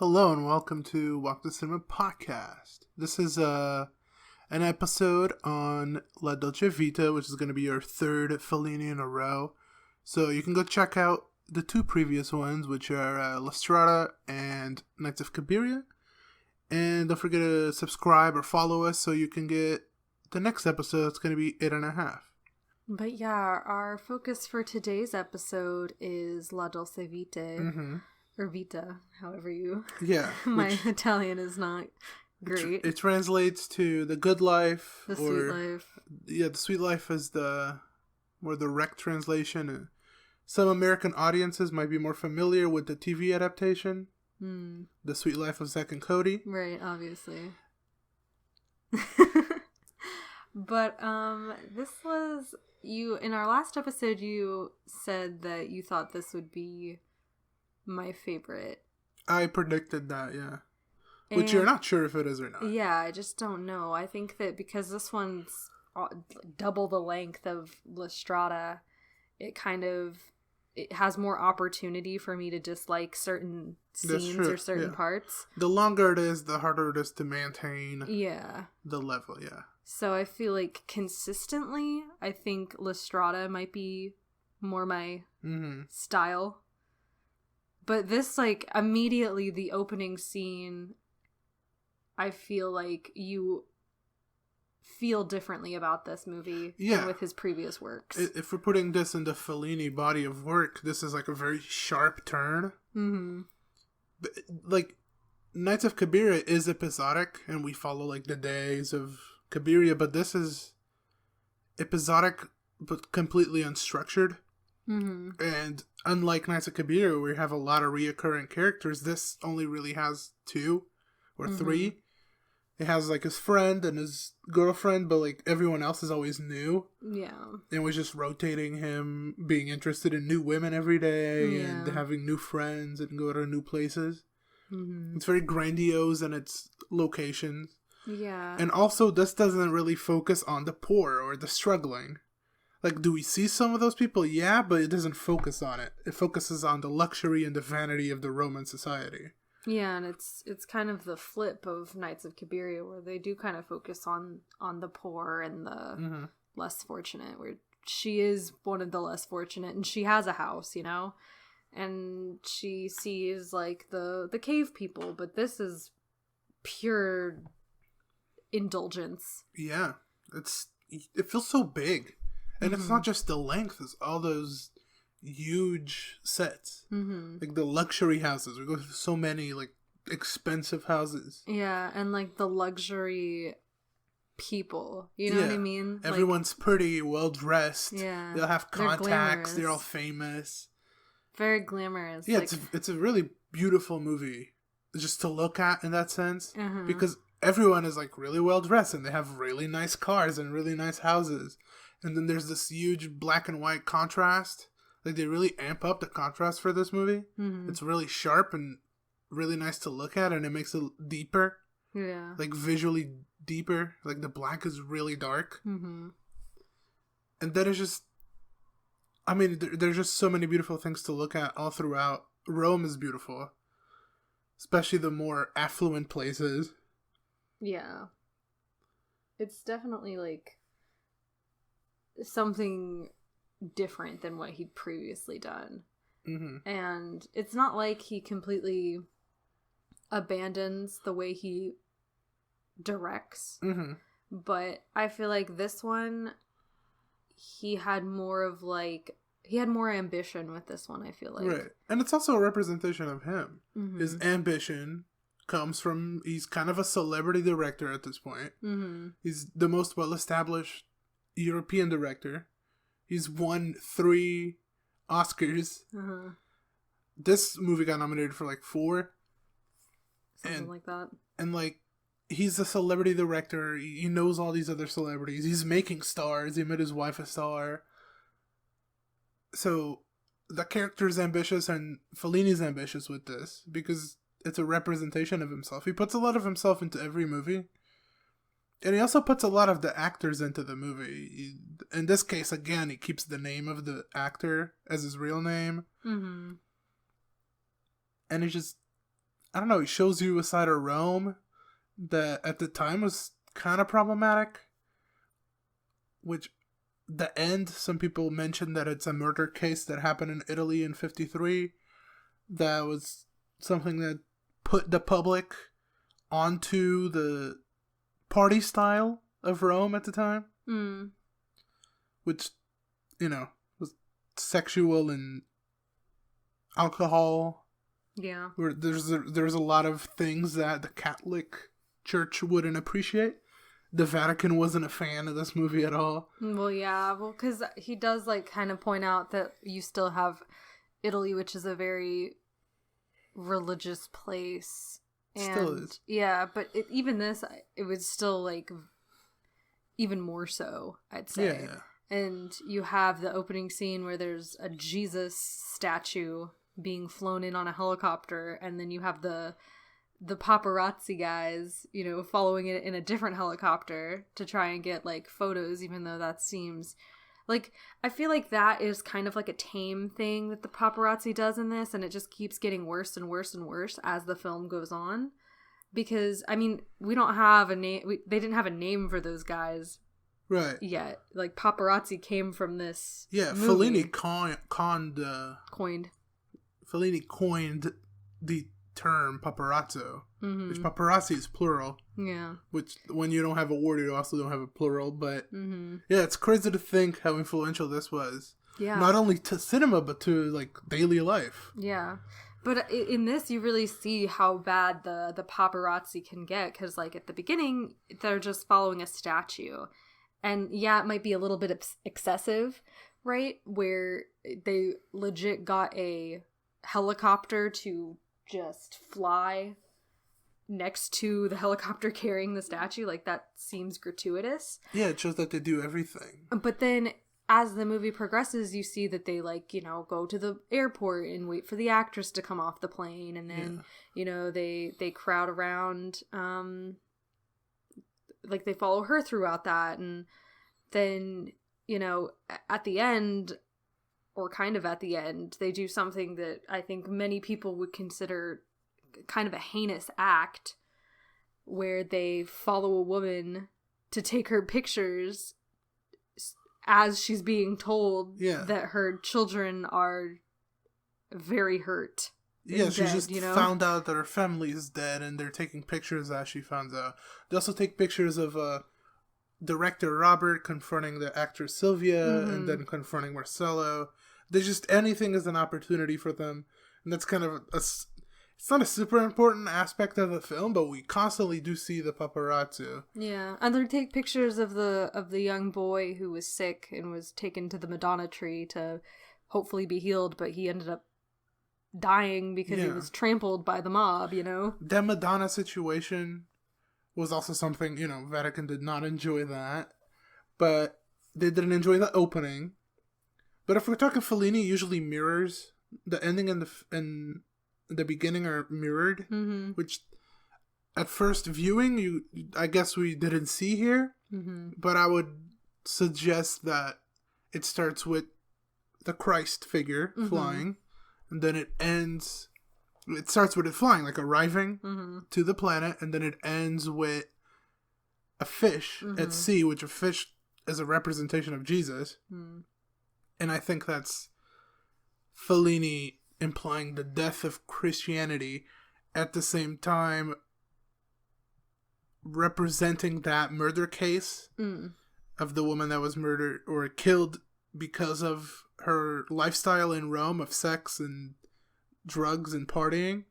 Hello and welcome to Walk the Cinema podcast. This is an episode on La Dolce Vita, which is going to be our third Fellini in a row. So you can go check out the two previous ones, which are La Strada and Knights of Cabiria. And don't forget to subscribe or follow us so you can get the next episode. It's going to be 8.5. But yeah, our focus for today's episode is La Dolce Vita. Mm-hmm. Or Vita, however you... Yeah. My Italian is not great. It translates to The Good Life. The Sweet Life. Yeah, The Sweet Life is more direct translation. Some American audiences might be more familiar with the TV adaptation. The Sweet Life of Zack and Cody. Right, obviously. But this was... In our last episode, you said that you thought this would be my favorite. I predicted that, yeah. Which you're not sure if it is or not. Yeah, I just don't know. I think that because this one's double the length of La Strada, it has more opportunity for me to dislike certain scenes or certain parts. The longer it is, the harder it is to maintain the level, yeah. So I feel like consistently, I think La Strada might be more my style. But this, immediately the opening scene, I feel like you feel differently about this movie than with his previous works. If we're putting this in the Fellini body of work, this is a very sharp turn. Mm-hmm. Knights of Cabiria is episodic, and we follow the days of Cabiria, but this is episodic but completely unstructured. Mm-hmm. And unlike Knights of Cabiria, where we have a lot of reoccurring characters, this only really has 2 or 3. It has his friend and his girlfriend, but everyone else is always new. Yeah. And we're just rotating him being interested in new women every day and having new friends and go to new places. Mm-hmm. It's very grandiose in its locations. Yeah. And also, this doesn't really focus on the poor or the struggling. Do we see some of those people? Yeah, but it doesn't focus on it. It focuses on the luxury and the vanity of the Roman society. Yeah, and it's kind of the flip of Knights of Cabiria, where they do kind of focus on the poor and the less fortunate, where she is one of the less fortunate, and she has a house, and she sees, the cave people, but this is pure indulgence. Yeah, it feels so big. And it's not just the length, it's all those huge sets. Mm-hmm. The luxury houses. We go through so many, expensive houses. Yeah, and, the luxury people. You know what I mean? Everyone's pretty, well-dressed. Yeah. They'll have contacts. They're all famous. Very glamorous. Yeah, it's a really beautiful movie just to look at in that sense. Because everyone is, really well-dressed, and they have really nice cars and really nice houses. And then there's this huge black and white contrast. They really amp up the contrast for this movie. Mm-hmm. It's really sharp and really nice to look at, and it makes it deeper. Yeah. Visually deeper. The black is really dark. Mm-hmm. And then it's just... there's just so many beautiful things to look at all throughout. Rome is beautiful. Especially the more affluent places. Yeah. It's definitely, something different than what he'd previously done. Mm-hmm. And it's not like he completely abandons the way he directs. Mm-hmm. But I feel like this one, he had more ambition with this one, I feel like. Right. And it's also a representation of him. Mm-hmm. His ambition comes from, he's kind of a celebrity director at this point. Mm-hmm. He's the most well-established European director. He's won 3 Oscars. Uh-huh. This movie got nominated for 4. Something like that. And he's a celebrity director. He knows all these other celebrities. He's making stars. He made his wife a star. So the character's ambitious, and Fellini's ambitious with this because it's a representation of himself. He puts a lot of himself into every movie. And he also puts a lot of the actors into the movie. In this case, again, he keeps the name of the actor as his real name. Mm-hmm. And it's just... I don't know, it shows you a side of Rome that at the time was kind of problematic. Which, the end, some people mentioned that it's a murder case that happened in Italy in 53. That was something that put the public onto the party style of Rome at the time. Which, was sexual and alcohol. Yeah. Where there's a lot of things that the Catholic Church wouldn't appreciate. The Vatican wasn't a fan of this movie at all. Well, yeah. Well, because he does, kind of point out that you still have Italy, which is a very religious place. And, still is. Yeah, but even this, it was still, even more so, I'd say. Yeah. And you have the opening scene where there's a Jesus statue being flown in on a helicopter, and then you have the paparazzi guys, following it in a different helicopter to try and get, photos, even though that seems... I feel like that is kind of like a tame thing that the paparazzi does in this, and it just keeps getting worse and worse and worse as the film goes on. Because, we don't have a name... They didn't have a name for those guys... Right. Yet. Paparazzi came from this movie. Fellini coined the term paparazzo, which paparazzi is plural. Yeah. Which, when you don't have a word, you also don't have a plural. But, yeah, it's crazy to think how influential this was. Yeah. Not only to cinema, but to, daily life. Yeah. But in this, you really see how bad the paparazzi can get. Because, at the beginning, they're just following a statue. And, yeah, it might be a little bit excessive, right? Where they legit got a helicopter to just fly next to the helicopter carrying the statue. That seems gratuitous. Yeah, it shows that they do everything. But then as the movie progresses, you see that they go to the airport and wait for the actress to come off the plane, and then they crowd around, they follow her throughout that, and then at the end, or kind of at the end, they do something that I think many people would consider kind of a heinous act, where they follow a woman to take her pictures as she's being told that her children are very hurt. Yeah, she just found out that her family is dead, and they're taking pictures as she finds out. They also take pictures of director Robert confronting the actress Sylvia, and then confronting Marcello. There's just anything is an opportunity for them, and that's kind of it's not a super important aspect of the film, but we constantly do see the paparazzi. Yeah, and they take pictures of the young boy who was sick and was taken to the Madonna tree to hopefully be healed, but he ended up dying because he was trampled by the mob. That Madonna situation was also something, Vatican did not enjoy that, but they didn't enjoy the opening. But if we're talking, Fellini usually mirrors the ending and the beginning are mirrored, which at first viewing, I guess we didn't see here, but I would suggest that it starts with the Christ figure flying, and then it starts with it flying, arriving to the planet, and then it ends with a fish at sea, which a fish is a representation of Jesus. And I think that's Fellini implying the death of Christianity, at the same time representing that murder case of the woman that was murdered or killed because of her lifestyle in Rome of sex and drugs and partying.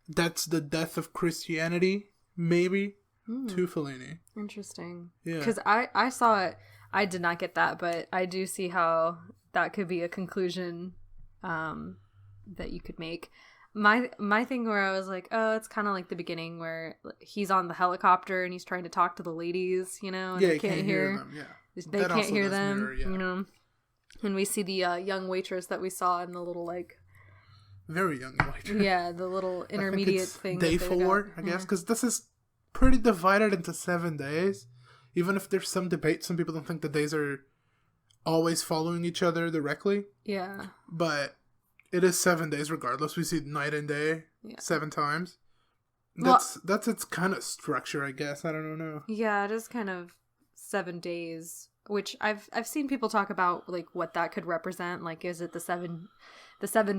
That's the death of Christianity, maybe, to Fellini. Interesting. Yeah. Because I saw it. I did not get that, but I do see how that could be a conclusion that you could make. My thing where I was like, oh, it's kind of like the beginning where he's on the helicopter and he's trying to talk to the ladies, and they can't hear them. Yeah, they that can't hear mirror, them. And we see the young waitress that we saw in the little very young waitress. Yeah, the little intermediate thing. Day 4, I guess, because this is pretty divided into 7 days. Even if there's some debate, some people don't think the days are always following each other directly. Yeah. But it is 7 days regardless. We see night and day 7 times. That's its kind of structure, I guess. I don't know. Yeah, it is kind of 7 days, which I've seen people talk about, like, what that could represent. Like, is it the seven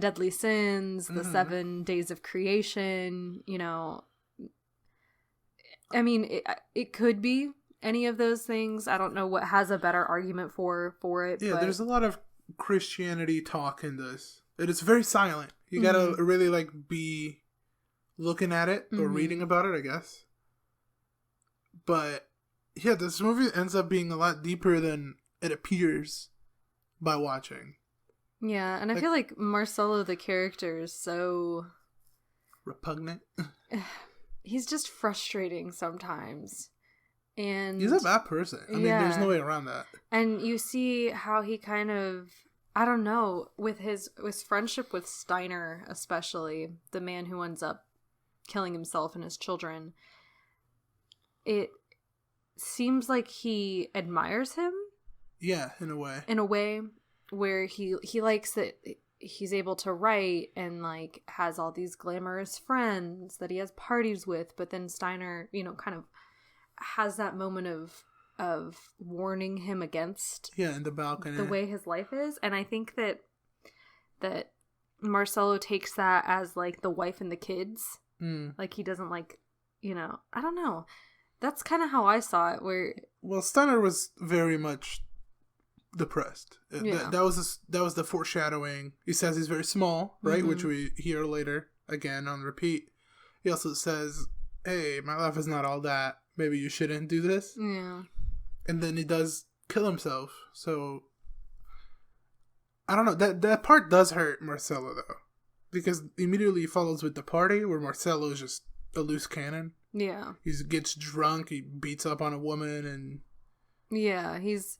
deadly sins, the 7 days of creation? You know, I mean, it could be any of those things. I don't know what has a better argument for it. Yeah, but there's a lot of Christianity talk in this. It is very silent. You gotta really, like, be looking at it or reading about it, I guess. But yeah, this movie ends up being a lot deeper than it appears by watching. Yeah, and I feel like Marcelo, the character, is so repugnant. He's just frustrating sometimes. And he's a bad person. I mean, there's no way around that. And you see how he kind of, I don't know, with his friendship with Steiner, especially, the man who ends up killing himself and his children, it seems like he admires him. Yeah, in a way. In a way where he likes that he's able to write and, like, has all these glamorous friends that he has parties with, but then Steiner, you know, kind of has that moment of warning him against in the balcony, the way his life is. And I think that Marcelo takes that as, like, the wife and the kids. Like, he doesn't, like, you know, I don't know. That's kind of how I saw it. Well, Steiner was very much depressed. Yeah. That was the foreshadowing. He says he's very small, right? Which we hear later again on repeat. He also says, "Hey, my life is not all that. Maybe you shouldn't do this." Yeah. And then he does kill himself. So I don't know. That part does hurt Marcelo, though, because immediately he follows with the party where Marcelo is just a loose cannon. Yeah. He gets drunk. He beats up on a woman and. Yeah, he's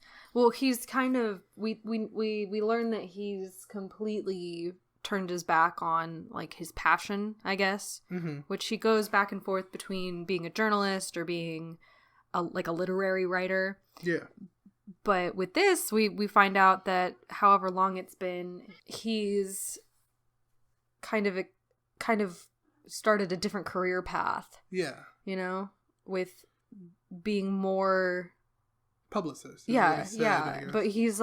kind of, we learn that he's completely turned his back on, like, his passion, I guess, which he goes back and forth between being a journalist or being a literary writer. Yeah. But with this, we find out that however long it's been, he's kind of started a different career path. Yeah. You know, with being more publicist. Yeah. But he's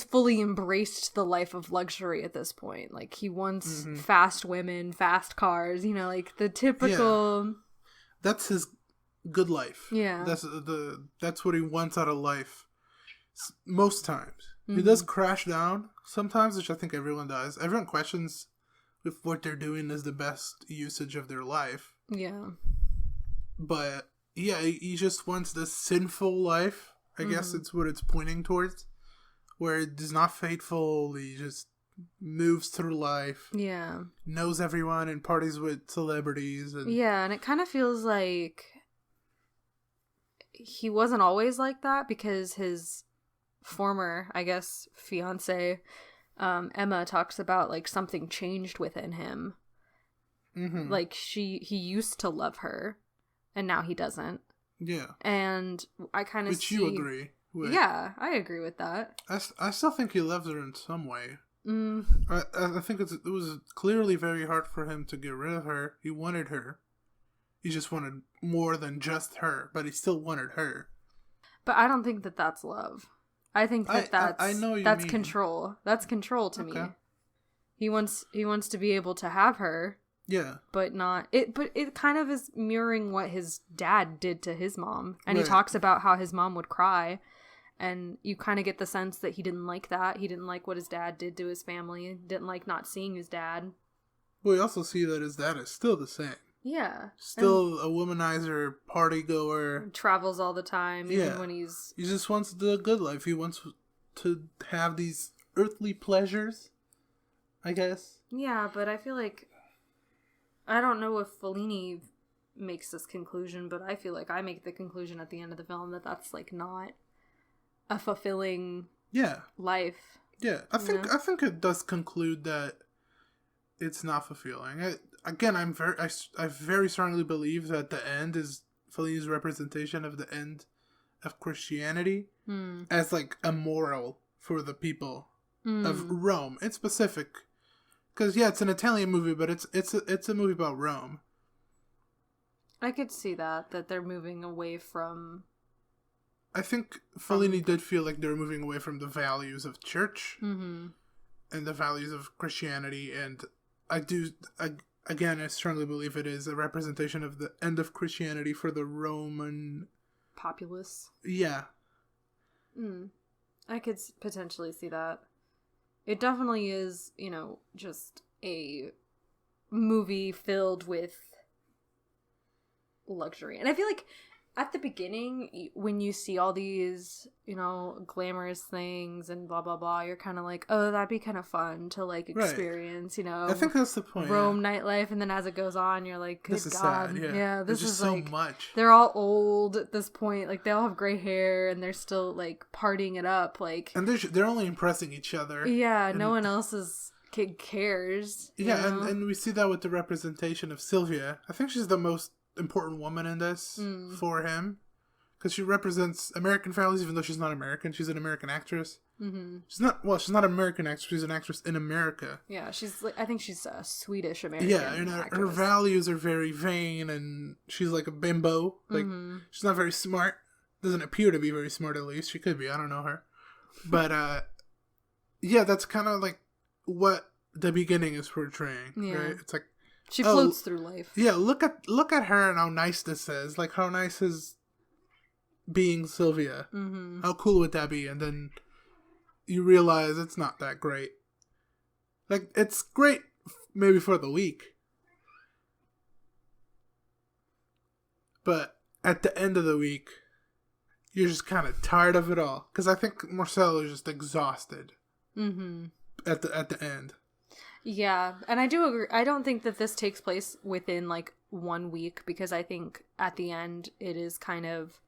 fully embraced the life of luxury at this point. Like, he wants fast women, fast cars, you know, like the typical. Yeah. That's his good life. Yeah. That's what he wants out of life. Most times. He does crash down sometimes, which I think everyone does. Everyone questions if what they're doing is the best usage of their life. Yeah. But yeah, he just wants this sinful life. I guess it's what it's pointing towards. Where he's not faithful, he just moves through life. Yeah. Knows everyone and parties with celebrities. Yeah, and it kind of feels like he wasn't always like that, because his former, I guess, fiance, Emma, talks about, like, something changed within him. Like, he used to love her, and now he doesn't. Yeah. And I kind of Which you agree with. Yeah, I agree with that. I still think he loves her in some way. I think it was clearly very hard for him to get rid of her. He wanted her. He just wanted more than just her, but he still wanted her. But I don't think that that's love. I think that I know you that's mean. Control. That's control to me. He wants to be able to have her. Yeah. But not it. But it kind of is mirroring what his dad did to his mom, and he talks about how his mom would cry, and you kind of get the sense that he didn't like that. He didn't like what his dad did to his family. Didn't like not seeing his dad. Well, you also see that his dad is still the same. Yeah. Still a womanizer, party goer. Travels all the time, even when he just wants the good life. He wants to have these earthly pleasures, I guess. Yeah, but I feel like, I don't know if Fellini makes this conclusion, but I feel like I make the conclusion at the end of the film that that's, like, not a fulfilling life. Yeah, I think it does conclude that it's not fulfilling. I very strongly believe that the end is Fellini's representation of the end of Christianity as, like, a moral for the people of Rome, in specific Because yeah, it's an Italian movie, but it's a movie about Rome. I could see that they're moving away from. I think Fellini did feel like they were moving away from the values of church and the values of Christianity, and I strongly believe it is a representation of the end of Christianity for the Roman populace. Yeah. I could potentially see that. It definitely is, just a movie filled with luxury. And I feel like at the beginning, when you see all these, glamorous things and blah, blah, blah, you're kind of like, oh, that'd be kind of fun to, experience, I think that's the point. Rome nightlife. And then as it goes on, you're like, good this is God. sad, yeah, this is so much. They're all old at this point. Like, they all have gray hair and they're still, partying it up. And they're only impressing each other. Yeah, no one else's kid cares. Yeah, and we see that with the representation of Sylvia. I think she's the most important woman in this for him, because she represents American families, even though she's not American. She's an American actress. She's not an American actress. She's an actress in America. Yeah, I think she's a Swedish American. Yeah, and her values are very vain, and she's like a bimbo. She's not very smart. Doesn't appear to be very smart, at least. She could be. I don't know her. But yeah, that's kind of like what the beginning is portraying, right? It's like she floats through life. Yeah, look at her and how nice this is. Like, how nice is being Sylvia? How cool would that be? And then you realize it's not that great. Like, it's great maybe for the week, but at the end of the week, you're just kind of tired of it all. Because I think Marcel is just exhausted at the end. Yeah, and I do agree. I don't think that this takes place within 1 week, because I think at the end it is kind of,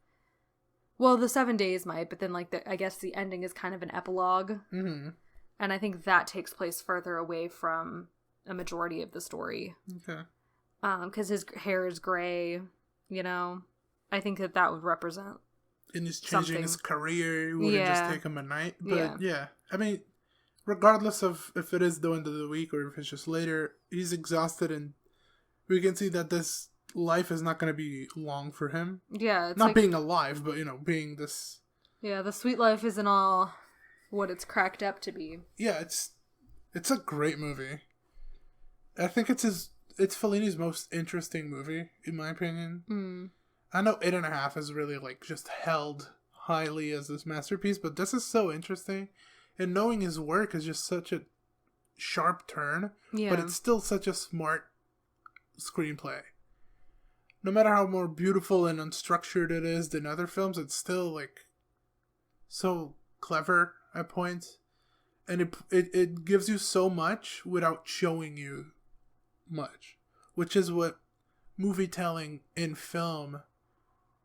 well, the 7 days might, but then I guess the ending is kind of an epilogue, and I think that takes place further away from a majority of the story. Okay. Because his hair is gray, I think that would represent. And he's changing his career. It wouldn't just take him a night, but yeah, I mean, regardless of if it is the end of the week or if it's just later, he's exhausted, and we can see that this life is not going to be long for him. Yeah. It's not being alive, but, being this... Yeah, the sweet life isn't all what it's cracked up to be. Yeah, it's a great movie. I think it's Fellini's most interesting movie, in my opinion. I know 8.5 is really, just held highly as this masterpiece, but this is so interesting. And knowing his work is just such a sharp turn, but it's still such a smart screenplay. No matter how more beautiful and unstructured it is than other films, it's still so clever at points, and it gives you so much without showing you much, which is what movie telling in film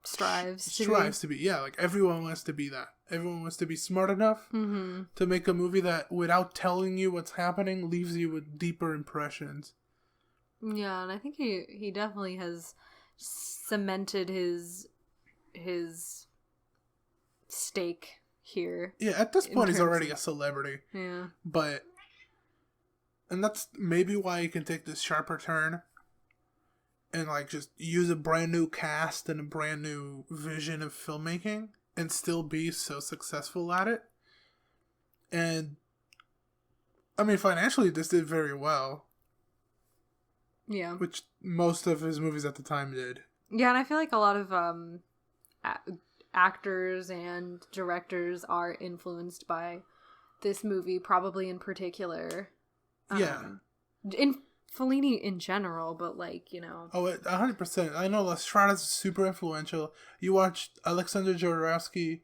strives to be. Yeah, everyone wants to be that. Everyone wants to be smart enough to make a movie that, without telling you what's happening, leaves you with deeper impressions. Yeah, and I think he definitely has cemented his stake here. Yeah, at this point he's already a celebrity. Yeah. And that's maybe why he can take this sharper turn and just use a brand new cast and a brand new vision of filmmaking and still be so successful at it. And I mean, financially this did very well. Yeah. Which most of his movies at the time did. Yeah, and I feel like a lot of actors and directors are influenced by this movie, probably in particular. Yeah. In Fellini in general, but Oh, 100%. I know La Strada's super influential. You watched Alexander Jodorowsky,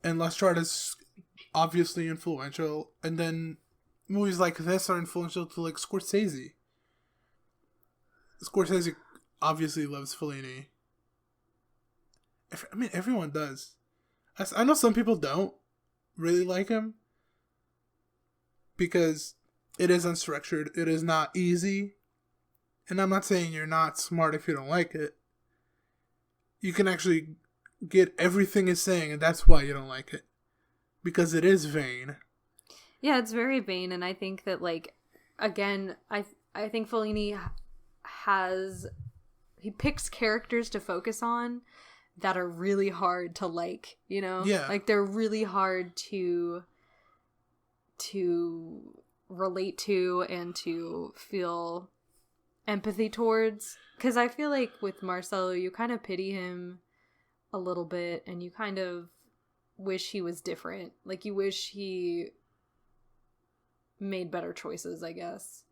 and La Strada's obviously influential. And then movies like this are influential to Scorsese. Scorsese obviously loves Fellini. I mean, everyone does. I know some people don't really like him because it is unstructured. It is not easy. And I'm not saying you're not smart if you don't like it. You can actually get everything it's saying, and that's why you don't like it. Because it is vain. Yeah, it's very vain, and I think that, again, I think Fellini he picks characters to focus on that are really hard to like, you know? Yeah. Like, they're really hard to relate to and to feel empathy towards. Because I feel like with Marcello, you kind of pity him a little bit, and you kind of wish he was different. Like, you wish he made better choices, I guess.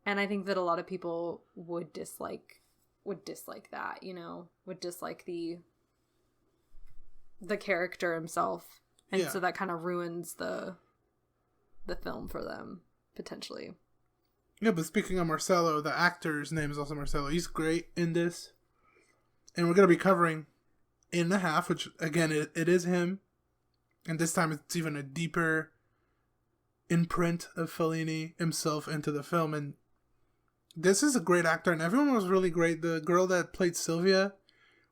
And I think that a lot of people would dislike that, you know, would dislike the character himself. And so that kind of ruins the film for them, potentially. Yeah, but speaking of Marcello, the actor's name is also Marcello. He's great in this. And we're going to be covering In the Half, which, again, it is him. And this time it's even a deeper imprint of Fellini himself into the film. And this is a great actor, and everyone was really great. The girl that played Sylvia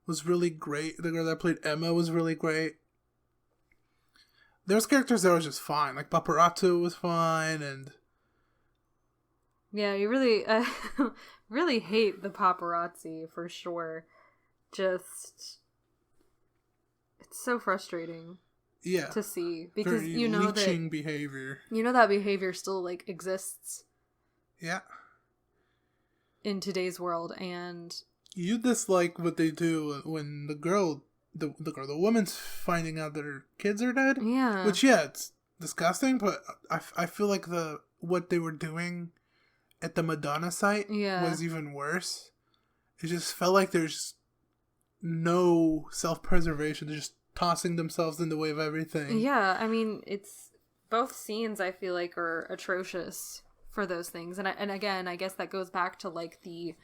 was really great. The girl that played Emma was really great. There's characters that were just fine. Like, Paparazzo was fine, and... Yeah, you really, really hate the paparazzi, for sure. Just... It's so frustrating. Yeah. To see. Because very you know leeching behavior. You know that behavior still, like, exists. Yeah. In today's world, and... You dislike what they do when the woman's finding out that her kids are dead. Yeah. Which, yeah, it's disgusting, but I feel like what they were doing at the Madonna site was even worse. It just felt like there's no self-preservation. They're just tossing themselves in the way of everything. Yeah, I mean, it's... Both scenes, I feel like, are atrocious for those things. And again, I guess that goes back to, like, the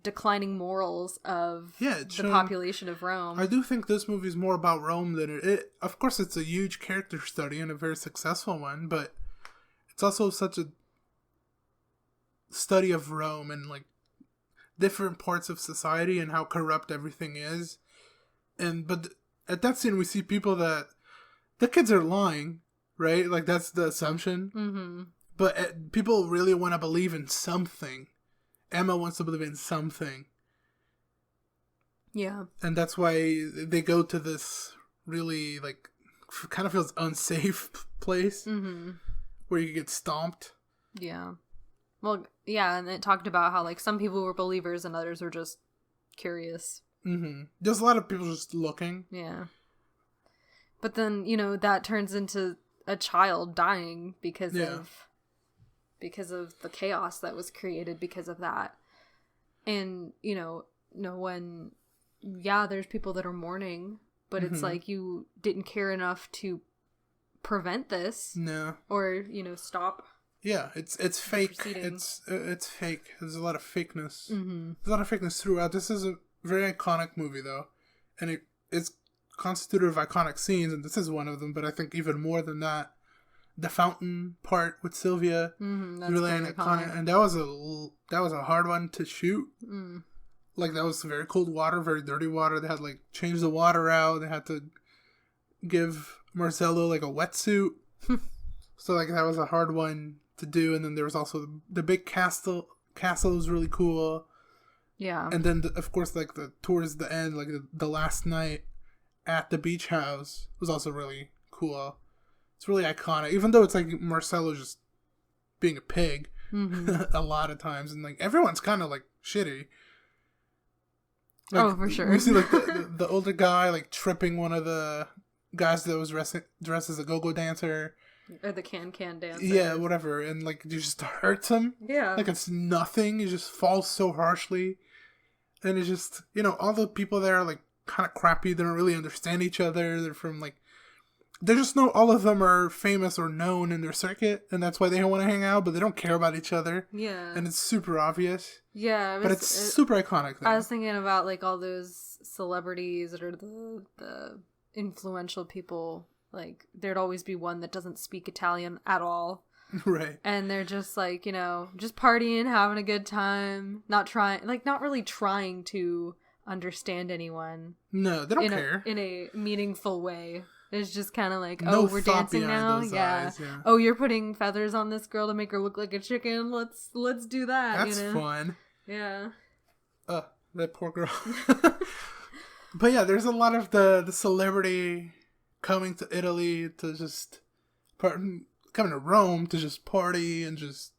declining morals of the population of Rome. I do think this movie is more about Rome than it. Of course, it's a huge character study and a very successful one, but it's also such a study of Rome and, like, different parts of society and how corrupt everything is. But at that scene, we see people that the kids are lying, right? Like, that's the assumption. Mm-hmm. But people really want to believe in something. Emma wants to believe in something. Yeah. And that's why they go to this really, like, kind of feels unsafe place. Mm-hmm. Where you get stomped. Yeah. Well, yeah, and it talked about how, like, some people were believers and others were just curious. Mm-hmm. There's a lot of people just looking. Yeah. But then, you know, that turns into a child dying because of the chaos that was created because of that. And, you know, no one... Yeah, there's people that are mourning, but it's like you didn't care enough to prevent this. No. Or, you know, stop. Yeah, it's fake. It's fake. There's a lot of fakeness. Mm-hmm. There's a lot of fakeness throughout. This is a very iconic movie, though. And it's constituted of iconic scenes, and this is one of them, but I think even more than that. The fountain part with Sylvia, that's really iconic, and that was a hard one to shoot. Like, that was very cold water, very dirty water. They had to, like, change the water out. They had to give Marcello, like, a wetsuit. So, like, that was a hard one to do. And then there was also the big castle. Castle was really cool. Yeah. And then, of course, like, towards the end, like, the last night at the beach house was also really cool. It's really iconic, even though it's like Marcello just being a pig a lot of times, and like everyone's kind of like shitty. Like, for sure. We see like the older guy like tripping one of the guys that was dressed as a go-go dancer, or the can dancer. Yeah, whatever, and like it just hurts him. Yeah, like it's nothing. He just falls so harshly, and it's just, you know, all the people there are like kind of crappy. They don't really understand each other. They're from like. They just know all of them are famous or known in their circuit, and that's why they don't want to hang out, but they don't care about each other. Yeah. And it's super obvious. Yeah. But it's super iconic, though. I was thinking about, like, all those celebrities or the influential people. Like, there'd always be one that doesn't speak Italian at all. Right. And they're just, like, you know, just partying, having a good time, not really trying to understand anyone. No, they don't care. In a meaningful way. It's just kind of like, No we're thought dancing behind now. those Yeah. eyes, yeah. Oh, you're putting feathers on this girl to make her look like a chicken. Let's do that. That's fun. Yeah. That poor girl. But yeah, there's a lot of the celebrity coming to Italy to just coming to Rome to just party and just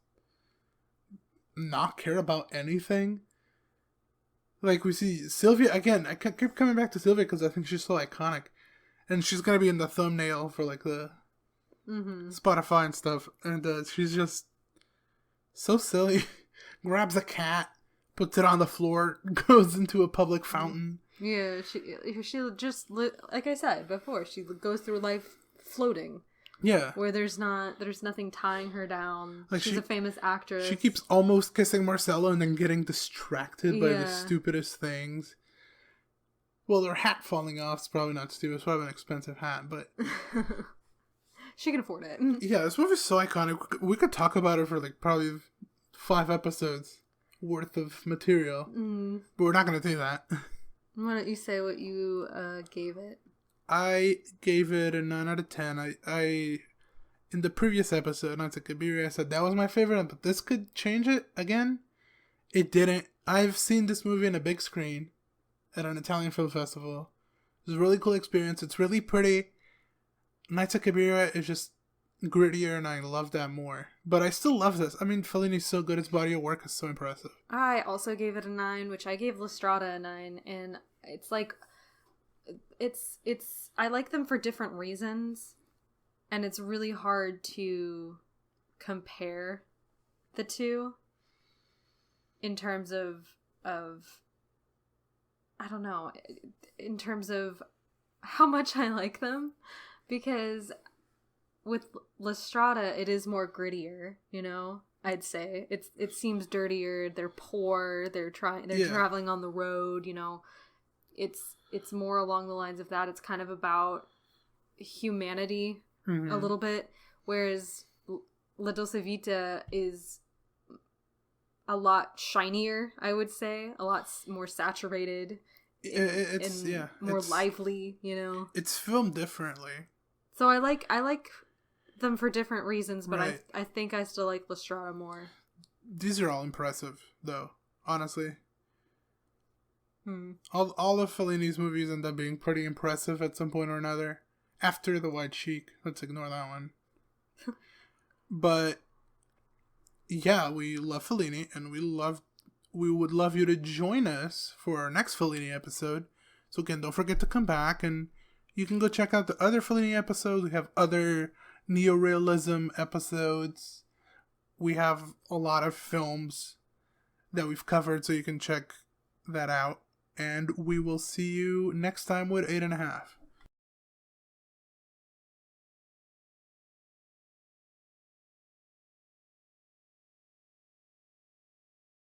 not care about anything. Like, we see Sylvia again. I keep coming back to Sylvia because I think she's so iconic, and she's gonna be in the thumbnail for like the Spotify and stuff. And she's just so silly. Grabs a cat, puts it on the floor, goes into a public fountain. Yeah, she just like I said before, she goes through life floating. Yeah, where there's nothing tying her down. Like she's a famous actress. She keeps almost kissing Marcello and then getting distracted by the stupidest things. Well, her hat falling off is probably not stupid. It's probably an expensive hat, but she can afford it. Yeah, this movie's so iconic. We could talk about it for like probably 5 episodes worth of material, but we're not going to do that. Why don't you say what you gave it? I gave it a 9 out of 10. I in the previous episode, Nights at Cabiria, I said that was my favorite, but this could change it again. It didn't. I've seen this movie on a big screen at an Italian film festival. It was a really cool experience. It's really pretty. Nights at Cabiria is just grittier, and I love that more. But I still love this. I mean, Fellini's so good. His body of work is so impressive. I also gave it a 9, which I gave La Strada a 9, and it's like... It's I like them for different reasons, and it's really hard to compare the two in terms of I don't know, in terms of how much I like them, because with La Strada it is more grittier, you know. I'd say it seems dirtier. They're poor. They're traveling on the road, you know. It's more along the lines of that. It's kind of about humanity a little bit, whereas La Dolce Vita is a lot shinier, I would say, a lot more saturated, more lively, you know. It's filmed differently. So I like them for different reasons, but right. I think I still like La Strada more. These are all impressive, though, honestly. All of Fellini's movies end up being pretty impressive at some point or another. After The White Sheik. Let's ignore that one. But, yeah, we love Fellini, and we would love you to join us for our next Fellini episode. So again, don't forget to come back, and you can go check out the other Fellini episodes. We have other neorealism episodes. We have a lot of films that we've covered, so you can check that out. And we will see you next time with 8.5.